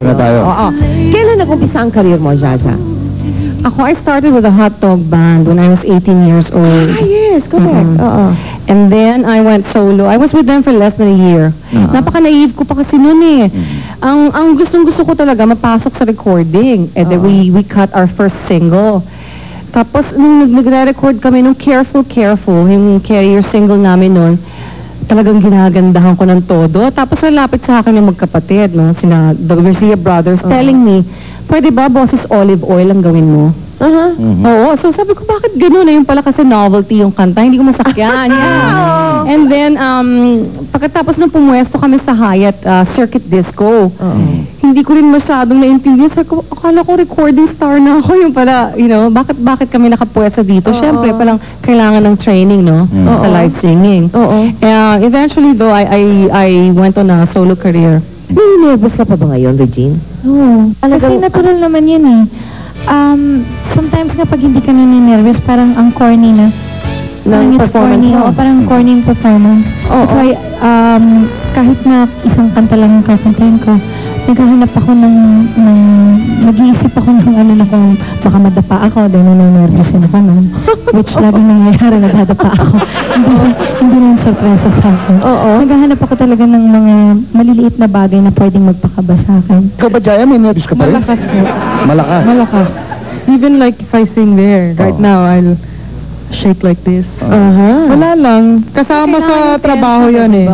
Na tayo. Oo. Kailan nag-umpisa ang career mo, Jaja? Ako, I started with a hot dog band when I was 18 years old. Ah, yes, correct. Oo. And then, I went solo. I was with them for less than a year. Napaka-naive ko pa kasi noon eh. Ang gustong-gusto ko talaga, mapasok sa recording. And then we cut our first single. Tapos, nung nagre-record kami nung Careful, Careful, yung carrier single namin noon, talagang ginagandahan ko ng todo. Tapos nalapit sa akin yung magkapatid, no? Sina the Garcia brothers, telling me, pwede ba boses olive oil ang gawin mo? Oo. So sabi ko, bakit ganun? Yung pala kasi novelty yung kanta, hindi ko masakyan. Yeah. And then, pagkatapos nung pumuesto kami sa Hyatt Circuit Disco, hindi ko rin masyadong naintindihan. Sabi ko, akala ko recording star na ako. Yung pala, you know, bakit kami nakapuesta dito? Siyempre, palang kailangan ng training, no? Sa live singing. Eventually, though, I went on a solo career. Nervous ka pa ba ngayon, Regine? Oo. Kasi natural naman yun eh. Sometimes nga pag hindi ka naninervous, parang ang corny na. Ng performance mo? Parang corny yung performance. Kaya, kahit na isang kanta lang yung kakantahin ko, naghahanap ako ng nag-iisip ako ng ano na kung baka madapa ako, dahil naninervous na ako nun. Which laging nangyayari, nadadapa ako. Hindi na yung sorpresa sa akin. Naghahanap ako talaga ng mga maliliit na bagay na pwedeng magpakaba sa akin. Ikaw ba, Jaya? May nervous ka pa rin? Malakas po. Malakas? Malakas. Even like if I sing there, right now, I'll shake like this. Wala lang. Kasama sa trabaho yun eh.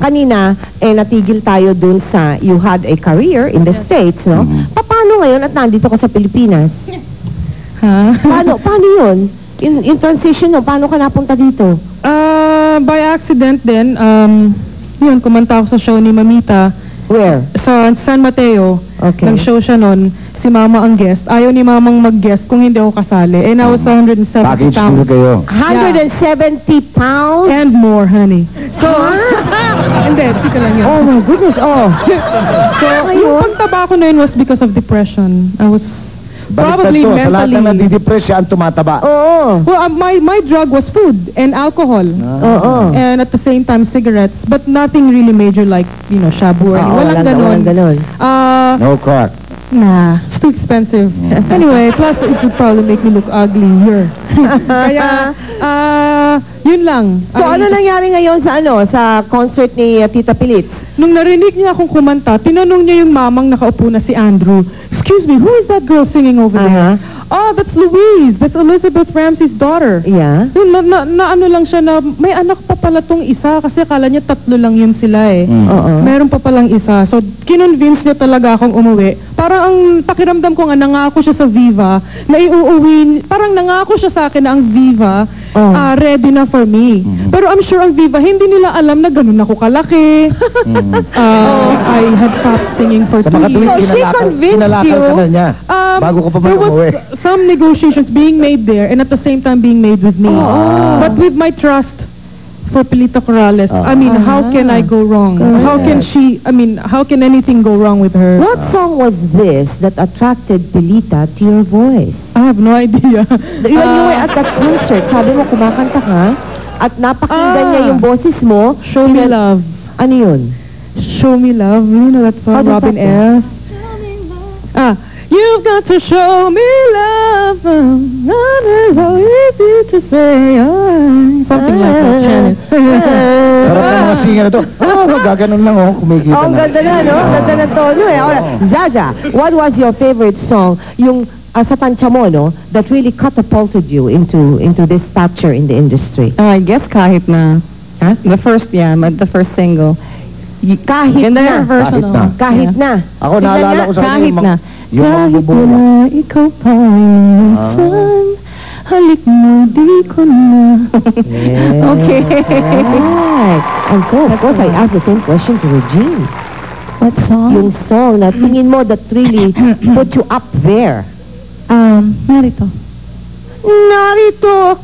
Kanina, natigil tayo dun sa you had a career in the States, no? Paano ngayon at nandito ka sa Pilipinas? Paano yun? In transition, no? Paano ka napunta dito? By accident din, yun, kumanta ako sa show ni Mamita. Where? Sa San Mateo. Okay. Nag-show siya nun. Si Mama ang guest. Ayaw ni Mamang mag-guest kung hindi ako kasali. And I was 170 Package pounds. kayo. 170 pounds? And more, honey. So, hindi, chika lang yun. Oh my goodness, So, yung pagtaba ko na yun was because of depression. I was probably Sa lahat mentally... na nadidepress siya, ang tumataba. Well, my drug was food and alcohol. And at the same time, cigarettes. But nothing really major like, you know, shabu or walang ganon. No crack. Nah, it's too expensive. Anyway, plus it would probably make me look ugly here. Kaya, yun lang. So, ano nangyari ngayon sa concert ni Tita Pilit? Nung narinig niya akong kumanta, tinanong niya yung mamang nakaupo na si Andrew, "Excuse me, who is that girl singing over there?" "Oh, that's Louise. That's Elizabeth Ramsey's daughter." Yeah. Yun, na ano lang siya na, may anak pa pala tong isa kasi akala niya 3 lang yun sila eh. Meron pa palang isa. So, kinonvince niya talaga akong umuwi. Parang ang pakiramdam ko nga, nangako siya sa Viva na iuuwi, parang nangako siya sa akin na ang Viva ready na for me. Pero I'm sure ang Viva, hindi nila alam na ganun ako kalaki. I had stopped singing for 2 years. So, she convinced you? Ka na niya. Bago ko pa ba umuwi? Some negotiations being made there and at the same time being made with me. But with my trust for Pilita Corrales, I mean, how can I go wrong? How can how can anything go wrong with her? What song was this that attracted Pilita to your voice? I have no idea. When you were at that concert, sabi mo kumakanta ka at napakinggan niya yung boses mo. Show Me Love. Ano yun? Show Me Love. You know that song, Robin S. You've got to show me love. Not so easy to say. Something like that, Janet. Sarap ng mga singer na to. Gaganon lang kumikita na. Ang ganda na, no? Ganda ng tono eh. Jaja, what was your favorite song, yung sa tansya mo, no, that really catapulted you into this stature in the industry? I guess Kahit Na. The first single. Kahit na. Kahit na. Ako naalala ko sa kanya Kahit na. yung mga Kahit bubuo. na ikaw pa minsan, halik mo di ko na. Okay. Right. And so, of course, I asked the same question to Regine. What song? Yung song na tingin mo that really put you up there. Narito. Narito!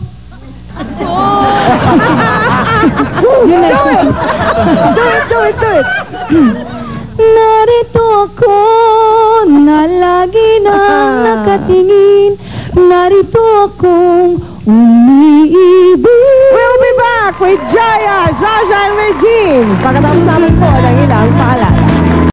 Do it! Narito ako na lagi nang nakatingin. Narito akong umiibig. We'll be back with Jaya, Jaja, and Regine. Pagkatapos namin po ng ilang paalam.